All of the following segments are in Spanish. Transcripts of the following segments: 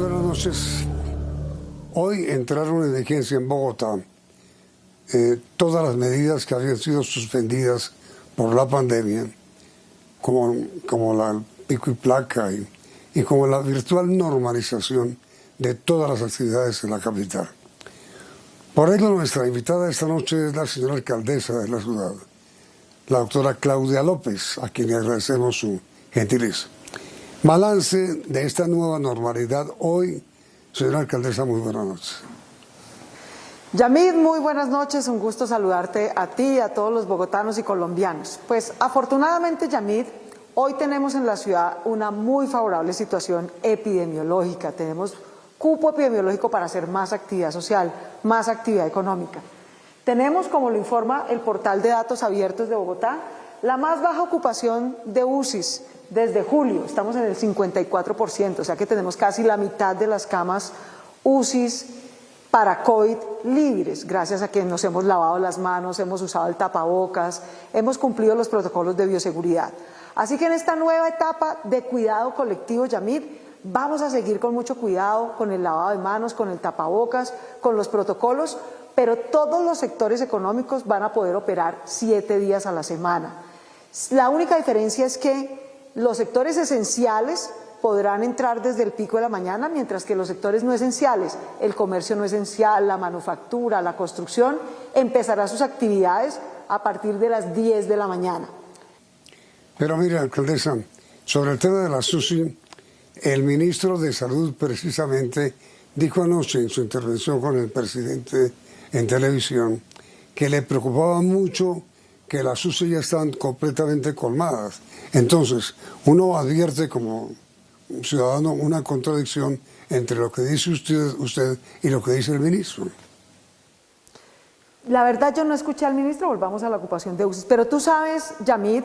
buenas noches. Hoy entraron en vigencia en Bogotá todas las medidas que habían sido suspendidas por la pandemia, como la pico y placa y como la virtual normalización de todas las actividades en la capital. Por ello, nuestra invitada esta noche es la señora alcaldesa de la ciudad, la doctora Claudia López, a quien le agradecemos su gentileza. Balance de esta nueva normalidad hoy, señora alcaldesa, muy buenas noches. Yamid, muy buenas noches, un gusto saludarte a ti y a todos los bogotanos y colombianos. Pues afortunadamente, Yamid, hoy tenemos en la ciudad una muy favorable situación epidemiológica. Tenemos cupo epidemiológico para hacer más actividad social, más actividad económica. Tenemos, como lo informa el portal de datos abiertos de Bogotá, la más baja ocupación de UCIs desde julio. Estamos en el 54%, o sea que tenemos casi la mitad de las camas UCIs para COVID libres, gracias a que nos hemos lavado las manos, hemos usado el tapabocas, hemos cumplido los protocolos de bioseguridad. Así que en esta nueva etapa de cuidado colectivo, Yamid, vamos a seguir con mucho cuidado, con el lavado de manos, con el tapabocas, con los protocolos, pero todos los sectores económicos van a poder operar 7 días a la semana. La única diferencia es que los sectores esenciales podrán entrar desde el pico de la mañana, mientras que los sectores no esenciales, el comercio no esencial, la manufactura, la construcción, empezará sus actividades a partir de las 10 de la mañana. Pero mire, alcaldesa, sobre el tema de la UCI, el ministro de Salud precisamente dijo anoche en su intervención con el presidente en televisión que le preocupaba mucho que las UCI ya están completamente colmadas. Entonces, uno advierte como ciudadano una contradicción entre lo que dice usted y lo que dice el ministro. La verdad, yo no escuché al ministro, volvamos a la ocupación de UCI, pero tú sabes, Yamid,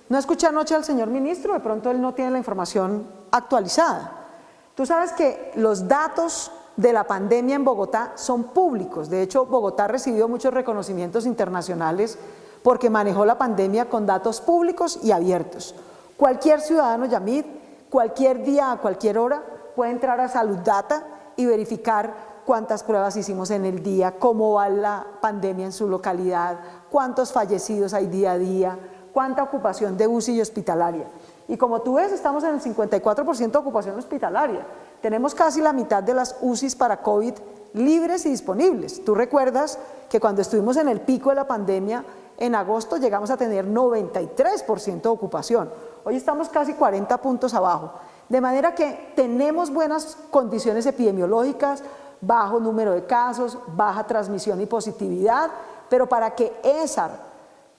no escuché anoche al señor ministro, de pronto él no tiene la información actualizada. Tú sabes que los datos de la pandemia en Bogotá son públicos. De hecho, Bogotá ha recibido muchos reconocimientos internacionales porque manejó la pandemia con datos públicos y abiertos. Cualquier ciudadano, Yamid, cualquier día, a cualquier hora, puede entrar a Salud Data y verificar cuántas pruebas hicimos en el día, cómo va la pandemia en su localidad, cuántos fallecidos hay día a día, cuánta ocupación de UCI y hospitalaria. Y como tú ves, estamos en el 54% de ocupación hospitalaria. Tenemos casi la mitad de las UCIs para COVID libres y disponibles. Tú recuerdas que cuando estuvimos en el pico de la pandemia, en agosto llegamos a tener 93% de ocupación. Hoy estamos casi 40 puntos abajo. De manera que tenemos buenas condiciones epidemiológicas, bajo número de casos, baja transmisión y positividad, pero para que esa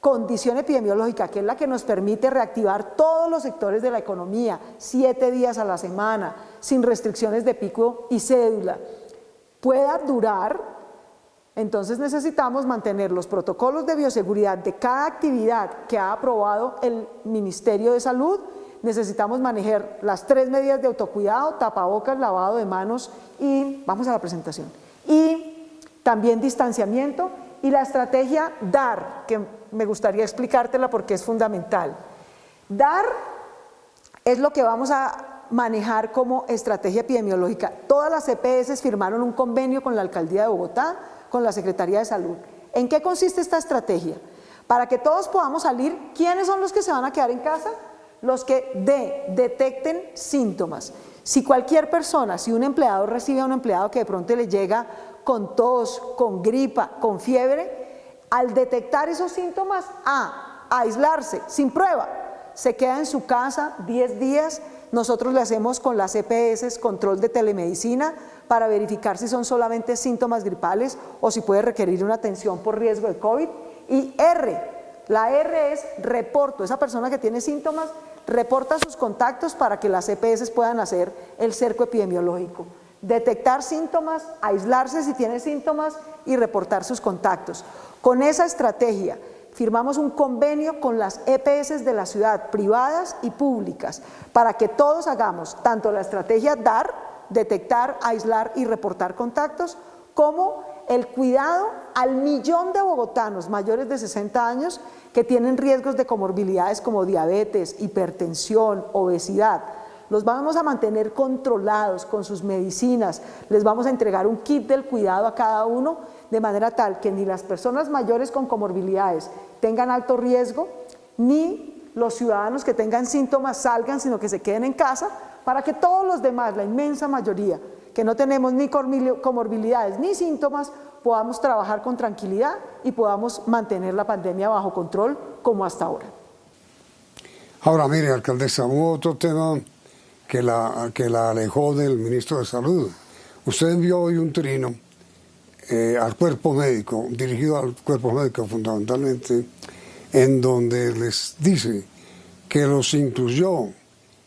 condición epidemiológica, que es la que nos permite reactivar todos los sectores de la economía, 7 días a la semana, sin restricciones de pico y cédula, pueda durar, entonces necesitamos mantener los protocolos de bioseguridad de cada actividad que ha aprobado el Ministerio de Salud. Necesitamos manejar las 3 medidas de autocuidado, tapabocas, lavado de manos y, vamos a la presentación, y también distanciamiento y la estrategia DAR, que me gustaría explicártela porque es fundamental. DAR es lo que vamos a manejar como estrategia epidemiológica. Todas las EPS firmaron un convenio con la Alcaldía de Bogotá, con la Secretaría de Salud. ¿En qué consiste esta estrategia? Para que todos podamos salir, ¿quiénes son los que se van a quedar en casa? Los que detecten síntomas. Si cualquier persona, si un empleado recibe a un empleado que de pronto le llega con tos, con gripa, con fiebre, al detectar esos síntomas, a aislarse sin prueba, se queda en su casa 10 días, nosotros le hacemos con las EPS control de telemedicina para verificar si son solamente síntomas gripales o si puede requerir una atención por riesgo de COVID. Y la R es reporto, esa persona que tiene síntomas reporta sus contactos para que las EPS puedan hacer el cerco epidemiológico. Detectar síntomas, aislarse si tiene síntomas y reportar sus contactos. Con esa estrategia firmamos un convenio con las EPS de la ciudad, privadas y públicas, para que todos hagamos tanto la estrategia DAR, detectar, aislar y reportar contactos, como el cuidado al 1.000.000 de bogotanos mayores de 60 años que tienen riesgos de comorbilidades como diabetes, hipertensión, obesidad. los vamos a mantener controlados con sus medicinas, les vamos a entregar un kit del cuidado a cada uno, de manera tal que ni las personas mayores con comorbilidades tengan alto riesgo, ni los ciudadanos que tengan síntomas salgan, sino que se queden en casa, para que todos los demás, la inmensa mayoría, que no tenemos ni comorbilidades ni síntomas, podamos trabajar con tranquilidad y podamos mantener la pandemia bajo control como hasta ahora. Ahora, mire, alcaldesa, hubo otro tema que la alejó del ministro de Salud. Usted envió hoy un trino al cuerpo médico, dirigido al cuerpo médico fundamentalmente, en donde les dice que los incluyó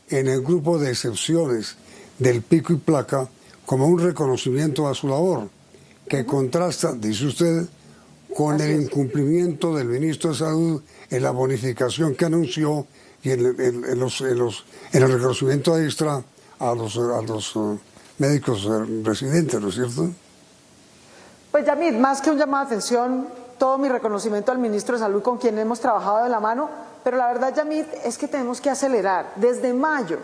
en el grupo de excepciones del pico y placa como un reconocimiento a su labor, que contrasta, dice usted, con el incumplimiento del ministro de Salud en la bonificación que anunció y en el reconocimiento extra a los médicos residentes, ¿no es cierto? Pues Yamid, más que un llamado de atención, todo mi reconocimiento al ministro de Salud con quien hemos trabajado de la mano, pero la verdad, Yamid, es que tenemos que acelerar. Desde mayo,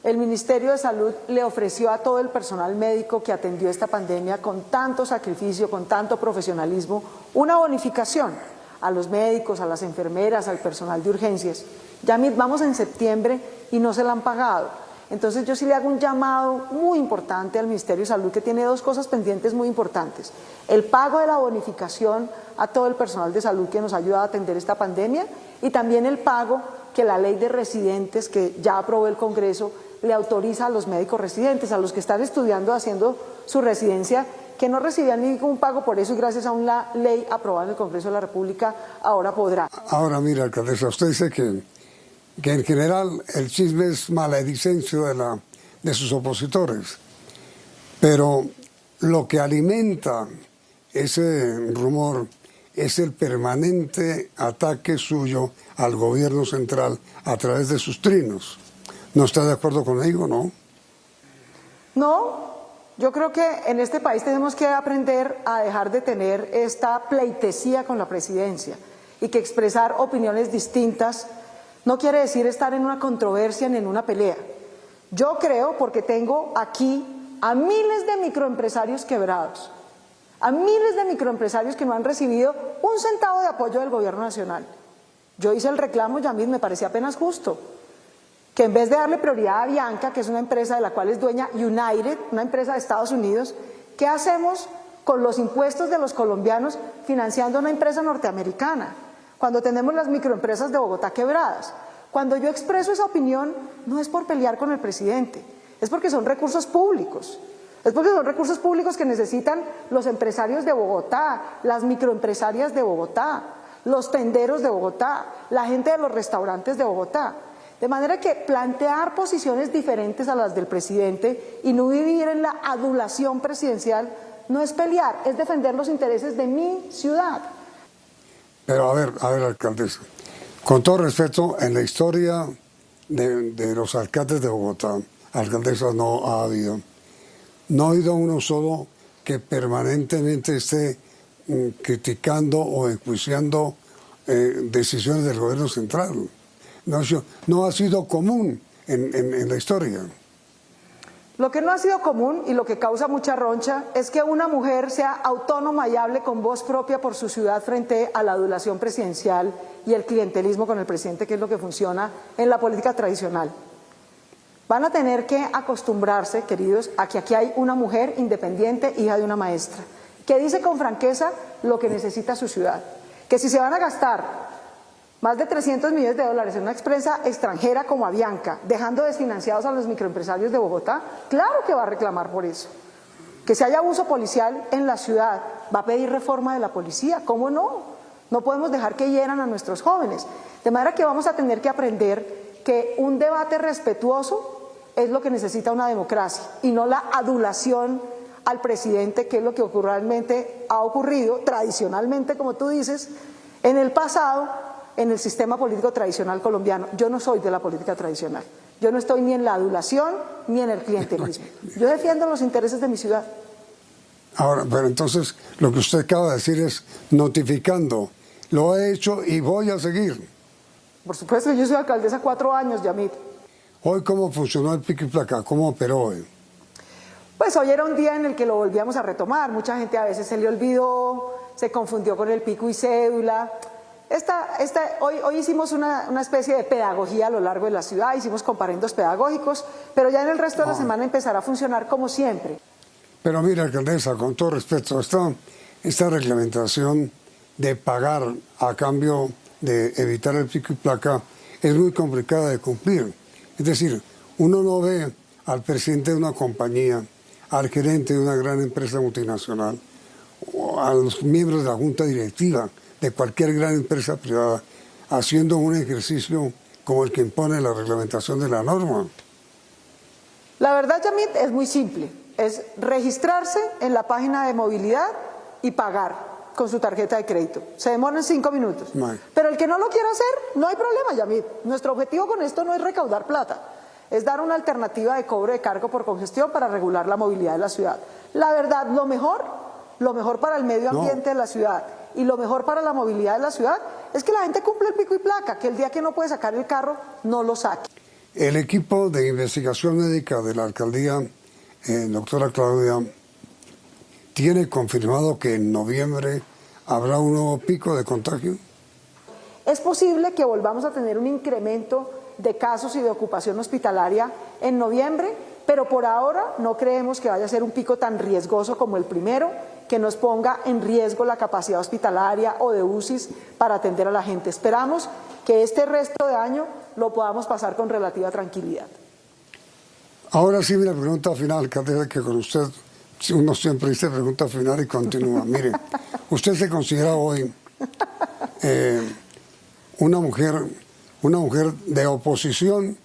el Ministerio de Salud le ofreció a todo el personal médico que atendió esta pandemia con tanto sacrificio, con tanto profesionalismo, una bonificación a los médicos, a las enfermeras, al personal de urgencias. Yamid, vamos en septiembre y no se la han pagado. Entonces yo sí le hago un llamado muy importante al Ministerio de Salud, que tiene dos cosas pendientes muy importantes: el pago de la bonificación a todo el personal de salud que nos ha ayudado a atender esta pandemia, y también el pago que la ley de residentes que ya aprobó el Congreso le autoriza a los médicos residentes, a los que están estudiando, haciendo su residencia, que no recibían ningún pago por eso, y gracias a una ley aprobada en el Congreso de la República ahora podrá. Ahora mira, alcaldesa, usted dice que en general el chisme es maledicencia de sus opositores, pero lo que alimenta ese rumor es el permanente ataque suyo al gobierno central a través de sus trinos. ¿No está de acuerdo conmigo, no? No, yo creo que en este país tenemos que aprender a dejar de tener esta pleitesía con la presidencia, y que expresar opiniones distintas no quiere decir estar en una controversia ni en una pelea. Yo creo, porque tengo aquí a miles de microempresarios quebrados, a miles de microempresarios que no han recibido un centavo de apoyo del gobierno nacional. Yo hice el reclamo, Yamid, me parecía apenas justo, que en vez de darle prioridad a Avianca, que es una empresa de la cual es dueña United, una empresa de Estados Unidos, ¿qué hacemos con los impuestos de los colombianos financiando una empresa norteamericana, cuando tenemos las microempresas de Bogotá quebradas? Cuando yo expreso esa opinión, no es por pelear con el presidente, es porque son recursos públicos. Es porque son recursos públicos que necesitan los empresarios de Bogotá, las microempresarias de Bogotá, los tenderos de Bogotá, la gente de los restaurantes de Bogotá. De manera que plantear posiciones diferentes a las del presidente y no vivir en la adulación presidencial no es pelear, es defender los intereses de mi ciudad. Pero a ver, alcaldesa, con todo respeto, en la historia de los alcaldes de Bogotá, alcaldesa no ha habido uno solo que permanentemente esté criticando o enjuiciando decisiones del gobierno central. No ha sido común en la historia. Lo que no ha sido común y lo que causa mucha roncha es que una mujer sea autónoma y hable con voz propia por su ciudad frente a la adulación presidencial y el clientelismo con el presidente, que es lo que funciona en la política tradicional. Van a tener que acostumbrarse, queridos, a que aquí hay una mujer independiente, hija de una maestra, que dice con franqueza lo que necesita su ciudad. Que si se van a gastar más de 300 millones de dólares en una empresa extranjera como Avianca, dejando desfinanciados a los microempresarios de Bogotá, claro que va a reclamar por eso. Que si hay abuso policial en la ciudad, va a pedir reforma de la policía, ¿cómo no? No podemos dejar que hieran a nuestros jóvenes. De manera que vamos a tener que aprender que un debate respetuoso es lo que necesita una democracia, y no la adulación al presidente, que es lo que realmente ha ocurrido tradicionalmente, como tú dices, en el pasado, en el sistema político tradicional colombiano. Yo no soy de la política tradicional. Yo no estoy ni en la adulación ni en el clientelismo. Yo defiendo los intereses de mi ciudad. Ahora, pero entonces lo que usted acaba de decir es notificando. Lo he hecho y voy a seguir. Por supuesto, yo soy alcaldesa 4 años, Yamid. Hoy, ¿cómo funcionó el pico y placa? ¿Cómo operó hoy? Pues hoy era un día en el que lo volvíamos a retomar. Mucha gente a veces se le olvidó, se confundió con el pico y cédula. Hoy hicimos una especie de pedagogía a lo largo de la ciudad, hicimos comparendos pedagógicos, pero ya en el resto de la semana empezará a funcionar como siempre. Pero mira, alcaldesa, con todo respeto, esta reglamentación de pagar a cambio de evitar el pico y placa es muy complicada de cumplir. Es decir, uno no ve al presidente de una compañía, al gerente de una gran empresa multinacional, o a los miembros de la junta directiva de cualquier gran empresa privada haciendo un ejercicio como el que impone la reglamentación de la norma. La verdad, Yamit, es muy simple. Es registrarse en la página de movilidad y pagar con su tarjeta de crédito. Se demora en 5 minutos. Pero el que no lo quiera hacer, no hay problema, Yamit. Nuestro objetivo con esto no es recaudar plata, es dar una alternativa de cobro de cargo por congestión para regular la movilidad de la ciudad. La verdad, lo mejor para el medio ambiente de la ciudad y lo mejor para la movilidad de la ciudad es que la gente cumple el pico y placa, que el día que no puede sacar el carro, no lo saque. El equipo de investigación médica de la alcaldía, doctora Claudia, ¿tiene confirmado que en noviembre habrá un nuevo pico de contagio? Es posible que volvamos a tener un incremento de casos y de ocupación hospitalaria en noviembre, pero por ahora no creemos que vaya a ser un pico tan riesgoso como el primero, que nos ponga en riesgo la capacidad hospitalaria o de UCIs para atender a la gente. Esperamos que este resto de año lo podamos pasar con relativa tranquilidad. Ahora sí, la pregunta final, alcaldesa, que con usted uno siempre dice pregunta final y continúa. Mire, usted se considera hoy una mujer de oposición,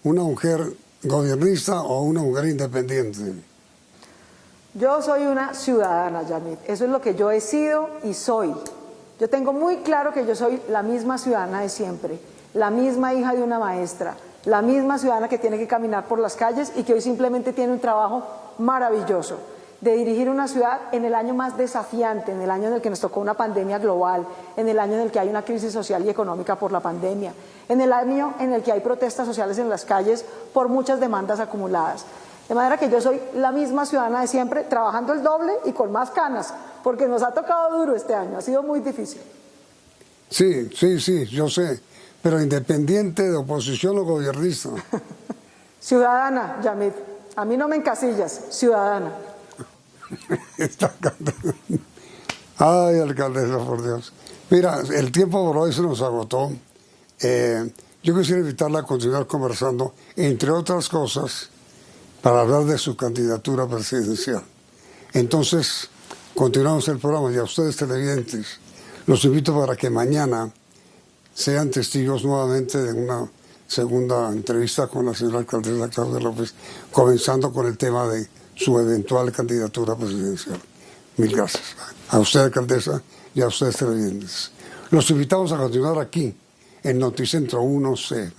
una mujer gobernista o una mujer independiente. Yo soy una ciudadana, Yamit. Eso es lo que yo he sido y soy. Yo tengo muy claro que yo soy la misma ciudadana de siempre, la misma hija de una maestra, la misma ciudadana que tiene que caminar por las calles y que hoy simplemente tiene un trabajo maravilloso de dirigir una ciudad en el año más desafiante, en el año en el que nos tocó una pandemia global, en el año en el que hay una crisis social y económica por la pandemia, en el año en el que hay protestas sociales en las calles por muchas demandas acumuladas. De manera que yo soy la misma ciudadana de siempre, trabajando el doble y con más canas, porque nos ha tocado duro este año, ha sido muy difícil. Sí, yo sé, pero independiente de oposición o gobernista. Ciudadana, Yamit, a mí no me encasillas, ciudadana. Ay, alcaldesa, por Dios. Mira, el tiempo por hoy se nos agotó. Yo quisiera invitarla a continuar conversando, entre otras cosas, para hablar de su candidatura presidencial. Entonces, continuamos el programa y a ustedes televidentes, los invito para que mañana sean testigos nuevamente de una segunda entrevista con la señora alcaldesa Claudia López, comenzando con el tema de su eventual candidatura presidencial. Mil gracias. A usted, alcaldesa, y a ustedes televidentes. Los invitamos a continuar aquí, en Noticentro 1 CM.